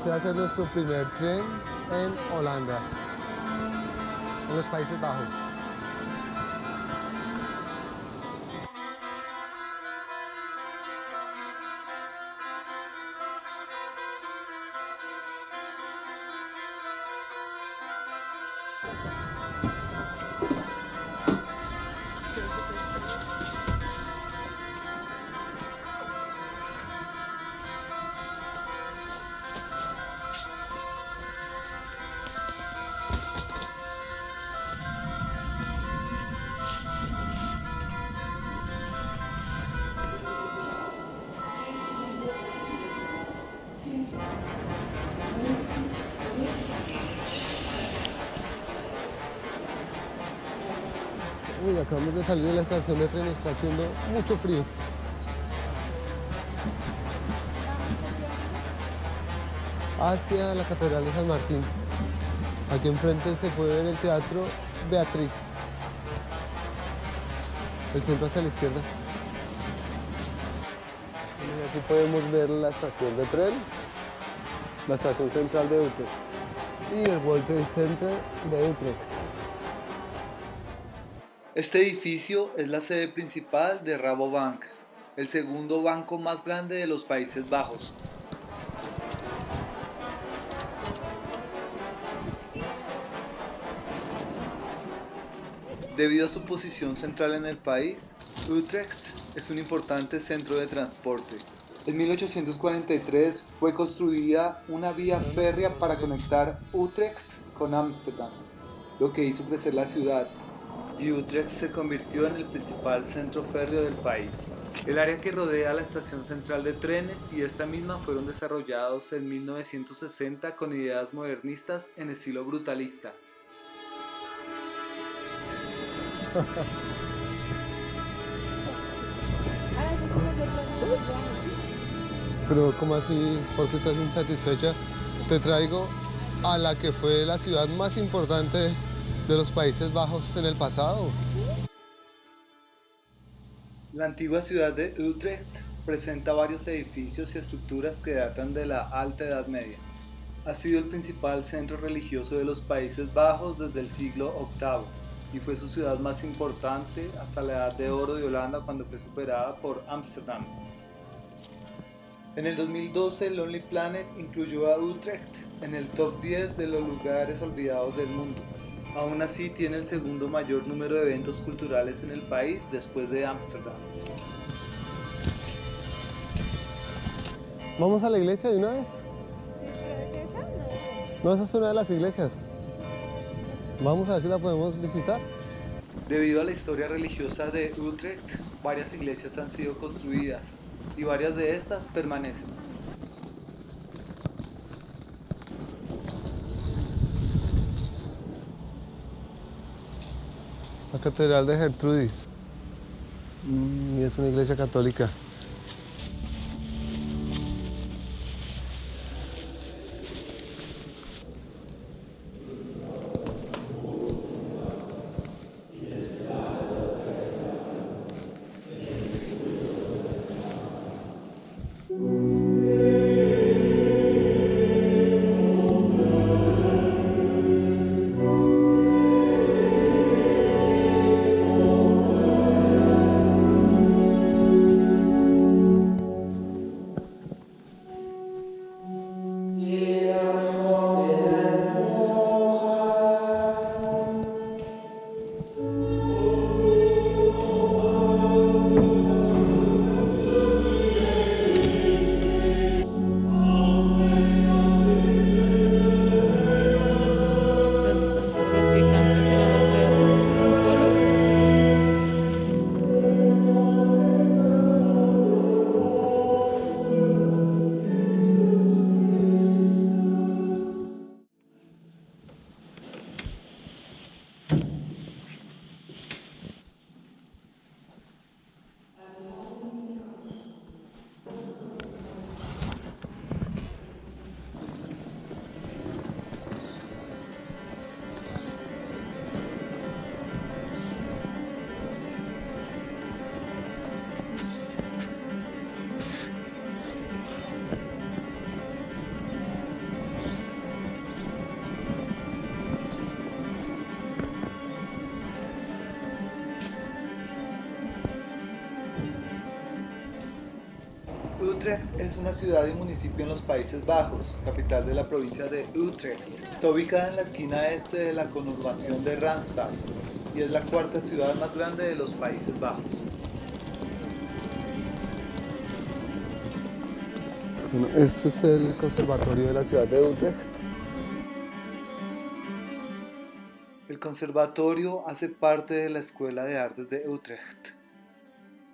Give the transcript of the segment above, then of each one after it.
Este va a ser nuestro primer tren en Holanda, en los Países Bajos. Uy, acabamos de salir de la estación de tren, está haciendo mucho frío. Hacia la Catedral de San Martín. Aquí enfrente se puede ver el Teatro Beatriz. El centro hacia la izquierda. Y aquí podemos ver la estación de tren, la estación central de Utrecht y el World Trade Center de Utrecht. Este edificio es la sede principal de Rabobank, el segundo banco más grande de los Países Bajos. Debido a su posición central en el país, Utrecht es un importante centro de transporte. En 1843 fue construida una vía férrea para conectar Utrecht con Ámsterdam, lo que hizo crecer la ciudad, y Utrecht se convirtió en el principal centro férreo del país. El área que rodea la estación central de trenes y esta misma fueron desarrollados en 1960 con ideas modernistas en estilo brutalista. Pero ¿cómo así? ¿Por qué estás insatisfecha? Te traigo a la que fue la ciudad más importante de los Países Bajos en el pasado. La antigua ciudad de Utrecht presenta varios edificios y estructuras que datan de la Alta Edad Media. Ha sido el principal centro religioso de los Países Bajos desde el siglo VIII y fue su ciudad más importante hasta la Edad de Oro de Holanda cuando fue superada por Ámsterdam. En el 2012, Lonely Planet incluyó a Utrecht en el top 10 de los lugares olvidados del mundo. Aún así, tiene el segundo mayor número de eventos culturales en el país después de Ámsterdam. ¿Vamos a la iglesia de una vez? Sí, pero ¿es esa? No, esa es una de las iglesias. Vamos a ver si la podemos visitar. Debido a la historia religiosa de Utrecht, varias iglesias han sido construidas y varias de estas permanecen. La Catedral de Gertrudis. Y es una iglesia católica. Utrecht es una ciudad y municipio en los Países Bajos, capital de la provincia de Utrecht. Está ubicada en la esquina este de la conurbación de Randstad y es la cuarta ciudad más grande de los Países Bajos. Bueno, este es el conservatorio de la ciudad de Utrecht. El conservatorio hace parte de la Escuela de Artes de Utrecht.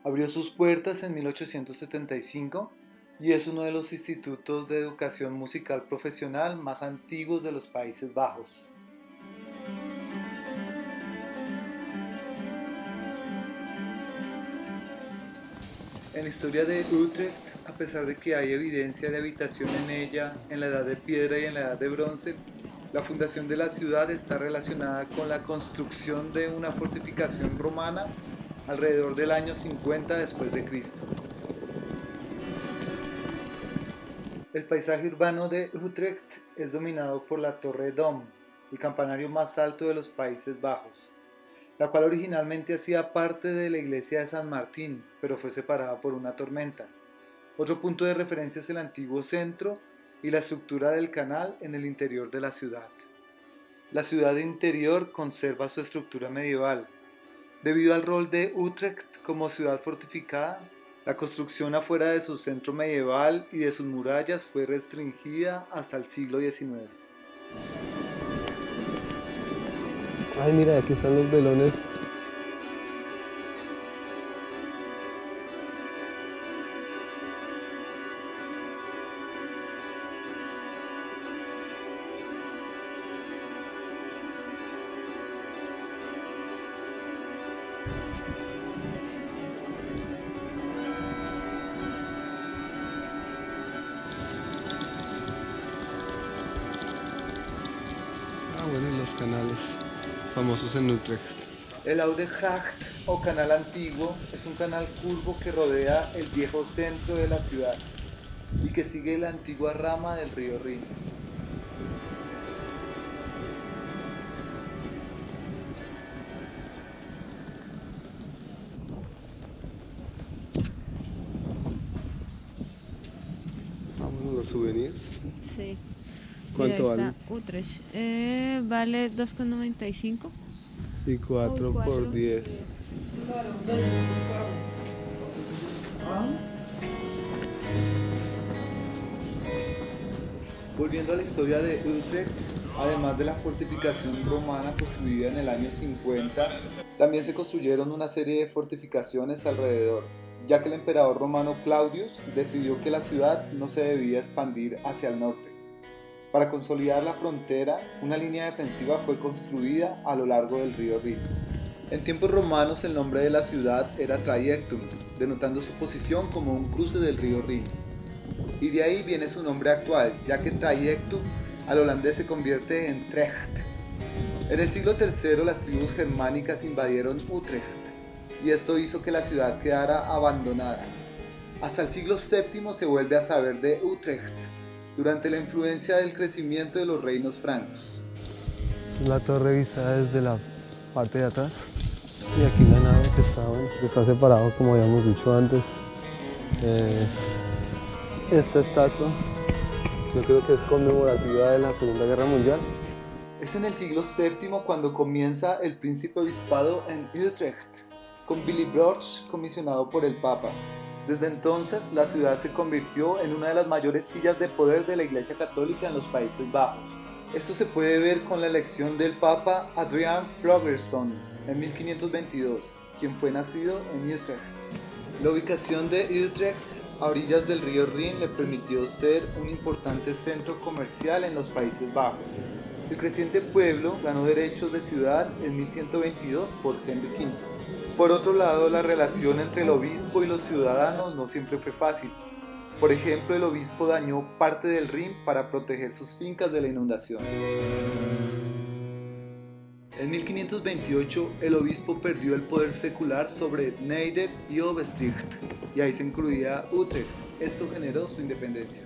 Abrió sus puertas en 1875 y es uno de los institutos de educación musical profesional más antiguos de los Países Bajos. En la historia de Utrecht, a pesar de que hay evidencia de habitación en ella en la Edad de Piedra y en la Edad de Bronce, la fundación de la ciudad está relacionada con la construcción de una fortificación romana alrededor del año 50 después de Cristo. El paisaje urbano de Utrecht es dominado por la Torre Dom, el campanario más alto de los Países Bajos, la cual originalmente hacía parte de la iglesia de San Martín, pero fue separada por una tormenta. Otro punto de referencia es el antiguo centro y la estructura del canal en el interior de la ciudad. La ciudad interior conserva su estructura medieval. Debido al rol de Utrecht como ciudad fortificada, la construcción afuera de su centro medieval y de sus murallas fue restringida hasta el siglo XIX. Ay, mira, aquí están los velones. Bueno, y los canales famosos en Utrecht. El Oude Gracht o Canal Antiguo es un canal curvo que rodea el viejo centro de la ciudad y que sigue la antigua rama del río Rin. Vámonos, los souvenirs. Sí. ¿Cuánto Mira, vale? está Utrecht. Vale 2,95. Y 4 por 10. Volviendo a la historia de Utrecht, además de la fortificación romana construida en el año 50, también se construyeron una serie de fortificaciones alrededor, ya que el emperador romano Claudius decidió que la ciudad no se debía expandir hacia el norte. Para consolidar la frontera, una línea defensiva fue construida a lo largo del río Rin. En tiempos romanos el nombre de la ciudad era Traiectum, denotando su posición como un cruce del río Rin. Y de ahí viene su nombre actual, ya que Traiectum al holandés se convierte en Trecht. En el siglo III las tribus germánicas invadieron Utrecht, y esto hizo que la ciudad quedara abandonada. Hasta el siglo VII se vuelve a saber de Utrecht, durante la influencia del crecimiento de los reinos francos. La torre vista desde la parte de atrás. Y aquí la nave que está separado, como habíamos dicho antes. Esta estatua, yo creo que es conmemorativa de la Segunda Guerra Mundial. Es en el siglo VII cuando comienza el príncipe obispado en Utrecht, con Willibrord comisionado por el Papa. Desde entonces, la ciudad se convirtió en una de las mayores sillas de poder de la Iglesia Católica en los Países Bajos. Esto se puede ver con la elección del Papa Adrian Florgerson en 1522, quien fue nacido en Utrecht. La ubicación de Utrecht a orillas del río Rin le permitió ser un importante centro comercial en los Países Bajos. El creciente pueblo ganó derechos de ciudad en 1122 por Henry V. Por otro lado, la relación entre el obispo y los ciudadanos no siempre fue fácil. Por ejemplo, el obispo dañó parte del Rin para proteger sus fincas de la inundación. En 1528, el obispo perdió el poder secular sobre Neide y Overstricht, y ahí se incluía Utrecht. Esto generó su independencia.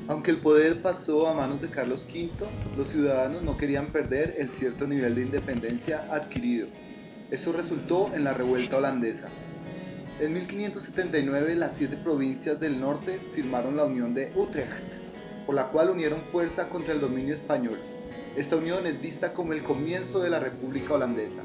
Aunque el poder pasó a manos de Carlos V, los ciudadanos no querían perder el cierto nivel de independencia adquirido. Esto resultó en la revuelta holandesa. En 1579 las 7 provincias del norte firmaron la Unión de Utrecht, por la cual unieron fuerza contra el dominio español. Esta unión es vista como el comienzo de la República Holandesa.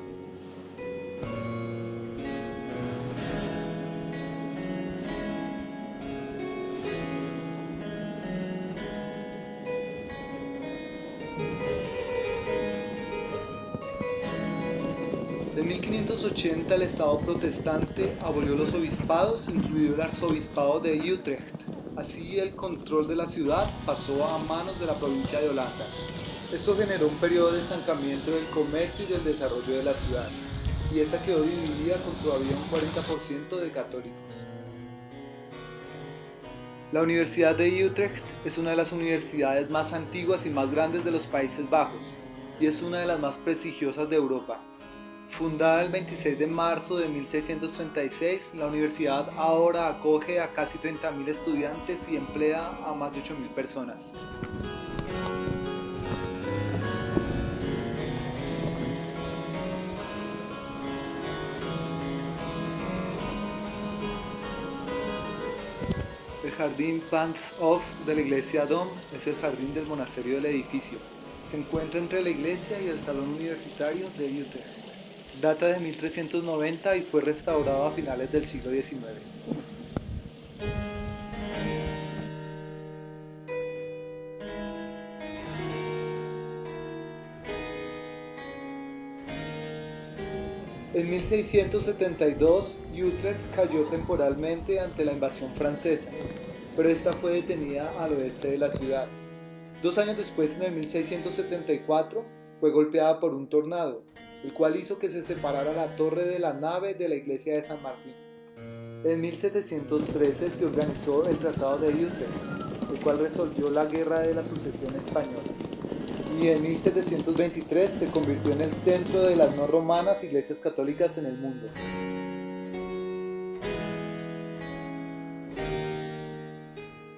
En 1580 el Estado protestante abolió los obispados, incluido el arzobispado de Utrecht. Así el control de la ciudad pasó a manos de la provincia de Holanda. Esto generó un periodo de estancamiento del comercio y del desarrollo de la ciudad, y esta quedó dividida con todavía un 40% de católicos. La Universidad de Utrecht es una de las universidades más antiguas y más grandes de los Países Bajos, y es una de las más prestigiosas de Europa. Fundada el 26 de marzo de 1636, la universidad ahora acoge a casi 30.000 estudiantes y emplea a más de 8.000 personas. El jardín Panzhof de la iglesia Dom es el jardín del monasterio del edificio. Se encuentra entre la iglesia y el salón universitario de Utrecht. Data de 1390 y fue restaurado a finales del siglo XIX. En 1672, Utrecht cayó temporalmente ante la invasión francesa, pero esta fue detenida al oeste de la ciudad. 2 años después, en el 1674, fue golpeada por un tornado, el cual hizo que se separara la torre de la nave de la iglesia de San Martín. En 1713 se organizó el Tratado de Utrecht, el cual resolvió la Guerra de la Sucesión Española. Y en 1723 se convirtió en el centro de las no romanas iglesias católicas en el mundo.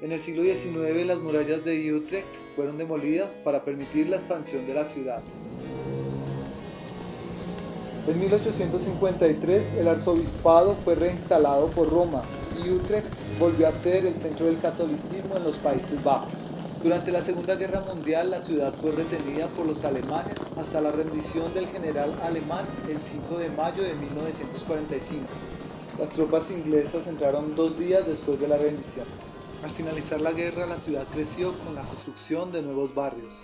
En el siglo XIX las murallas de Utrecht fueron demolidas para permitir la expansión de la ciudad. En 1853 el arzobispado fue reinstalado por Roma y Utrecht volvió a ser el centro del catolicismo en los Países Bajos. Durante la Segunda Guerra Mundial la ciudad fue retenida por los alemanes hasta la rendición del general alemán el 5 de mayo de 1945. Las tropas inglesas entraron 2 días después de la rendición. Al finalizar la guerra, la ciudad creció con la construcción de nuevos barrios.